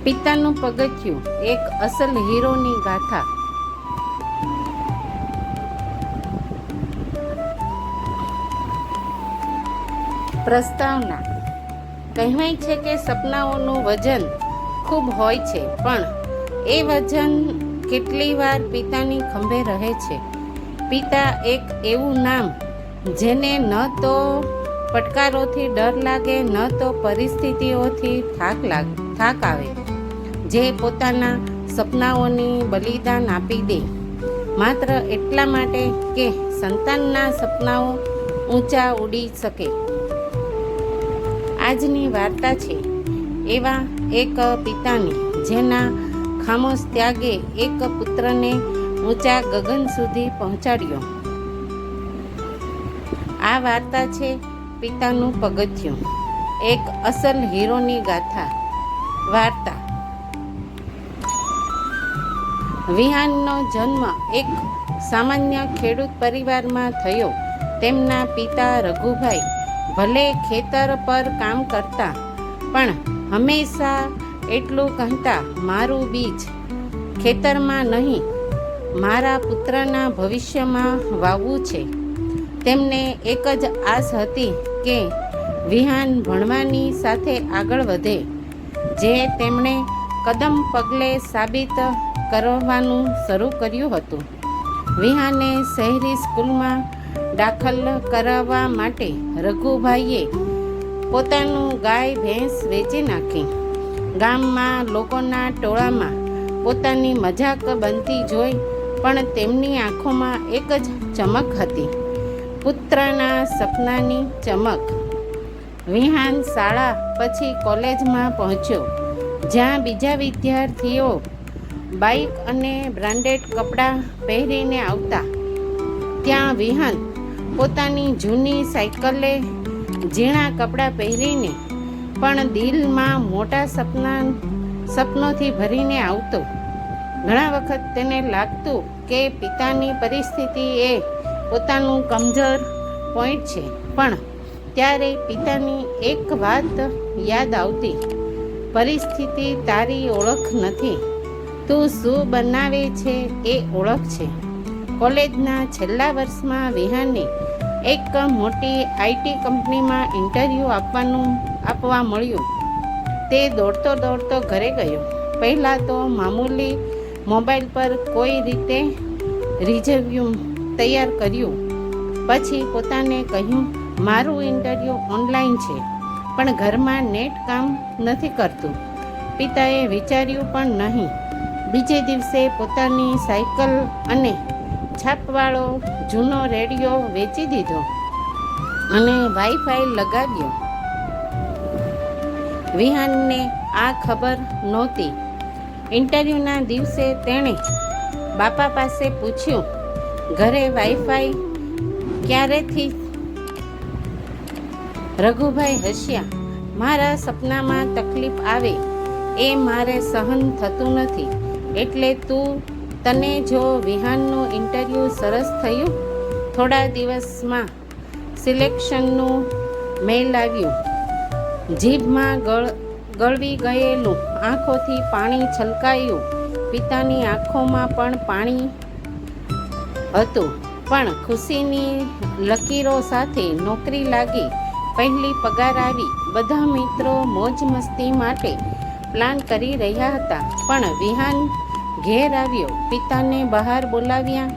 પિતાનું પગથિયું, એક અસલ હીરોની ગાથા. પ્રસ્તાવના. કહેવાય છે કે સપનાઓનું વજન ખૂબ હોય છે, પણ એ વજન કેટલી વાર પિતાની ખંભે રહે છે. પિતા એક એવું નામ જેને ન તો પડકારોથી ડર લાગે, ન તો પરિસ્થિતિઓથી થાક આવે, જે પોતાના સપનાઓની બલિદાન આપી દે માત્ર એટલા માટે કે સંતાનના સપનાઓ ઊંચા ઉડી શકે. આજની વાર્તા છે એવા એક પિતાની, જેના ખામોશ ત્યાગે એક પુત્રને ઊંચા ગગન સુધી પહોંચાડ્યો. આ વાર્તા છે પિતાનું પગથિયું, એક અસલ હીરોની ગાથા. વાર્તા. વિહાનનો જન્મ એક સામાન્ય ખેડૂત પરિવારમાં થયો. તેમના પિતા રઘુભાઈ ભલે ખેતર પર કામ કરતા, પણ હંમેશા એટલું કહેતા, મારું બીજ ખેતરમાં નહીં, મારા પુત્રના ભવિષ્યમાં વાવવું છે. તેમને એક જ આસ હતી કે વિહાન ભણવાની સાથે આગળ વધે, જે તેમણે કદમ પગલે સાબિત કરવાનું શરૂ કર્યું હતું. વિહાને શહેરી સ્કૂલમાં દાખલ કરાવવા માટે રઘુભાઈએ પોતાનું ગાય ભેંસ વેચી નાખી. ગામમાં લોકોના ટોળામાં પોતાની મજાક બનતી જોઈ પણ તેમની આંખોમાં એક જ ચમક હતી, પુત્રના સપનાની ચમક. વિહાન શાળા પછી કોલેજમાં પહોંચ્યો, જ્યાં બીજા વિદ્યાર્થીઓ બાઇક અને બ્રાન્ડેડ કપડાં પહેરીને આવતા. ત્યાં વિહાન પોતાની જૂની સાયકલે ઝીણા કપડાં પહેરીને પણ દિલમાં મોટા સપનોથી ભરીને આવતો. ઘણા વખત તેને લાગતું કે પિતાની પરિસ્થિતિ એ પોતાનું કમજોર પોઈન્ટ છે, પણ ત્યારે પિતાની એક વાત યાદ આવતી, પરિસ્થિતિ તારી ઓળખ નથી, તું શું બનાવે છે એ ઓળખ છે. કોલેજના છેલ્લા વર્ષમાં વિહાનને એક મોટી આઈટી કંપનીમાં ઇન્ટરવ્યૂ આપવા મળ્યું. તે દોડતો ઘરે ગયો. પહેલાં તો મામૂલી મોબાઈલ પર કોઈ રીતે રિઝ્યુમ તૈયાર કર્યું. પછી પોતાને કહ્યું, મારું ઇન્ટરવ્યૂ ઓનલાઈન છે, પણ ઘરમાં નેટ કામ નથી કરતું. પિતાએ વિચાર્યું પણ નહીં. બીજે દિવસે પોતાની સાયકલ અને છાપવાળો જૂનો રેડિયો વેચી દીધો અને વાઈફાઈ લગાવ્યો. વિહાનને આ ખબર નહોતી. ઇન્ટરવ્યૂના દિવસે તેણે બાપા પાસે પૂછ્યું, ઘરે વાઈફાઈ ક્યારેથી? રઘુભાઈ હસ્યા. મારા સપનામાં તકલીફ આવે એ મારે સહન થતું નથી, એટલે તને જો વિહાનનું ઇન્ટરવ્યૂ સરસ થયું. થોડા દિવસમાં સિલેક્શનનું મેલ આવ્યું. જીભમાં ગળવી ગયેલું, આંખોથી પાણી છલકાયું. પિતાની આંખોમાં પણ પાણી હતું, પણ ખુશીની લકીરો સાથે નોકરી લાગી. પહેલી પગાર આવી. બધા મિત્રો મોજ મસ્તી માટે પ્લાન કરી રહ્યા હતા, પણ વિહાન ઘેર આવ્યો. પિતાને બહાર બોલાવ્યા,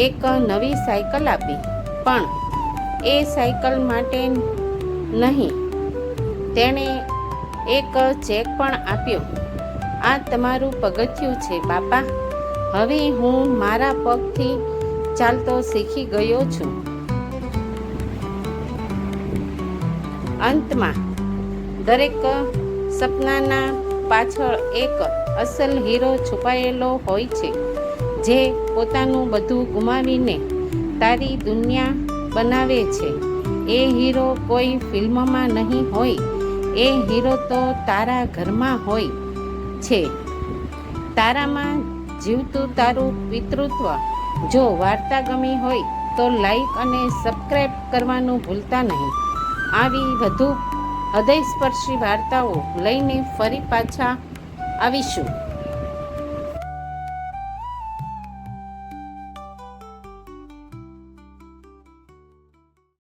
એક નવી સાયકલ આપી, પણ એ સાયકલ માટે નહીં, તેણે એક ચેક પણ આપ્યો. આ તમારું પગથિયું છે બાપા, હવે હું મારા પગથી ચાલતો શીખી ગયો છું. અંતમાં દરેક સપનાના પાછળ એક અસલ હીરો છુપાયેલો હોય છે, જે પોતાનું બધું ગુમાવીને તારી દુનિયા બનાવે છે. એ હીરો કોઈ ફિલ્મમાં નહીં હોય, એ હીરો તો તારા ઘરમાં હોય છે, તારામાં જીવતું તારું પિતૃત્વ. જો વાર્તા ગમી હોય તો લાઈક અને સબસ્ક્રાઈબ કરવાનું ભૂલતા નહીં. આવી વધુ હૃદયસ્પર્શી વાર્તાઓ લઈને ફરી પાછા આવીશું.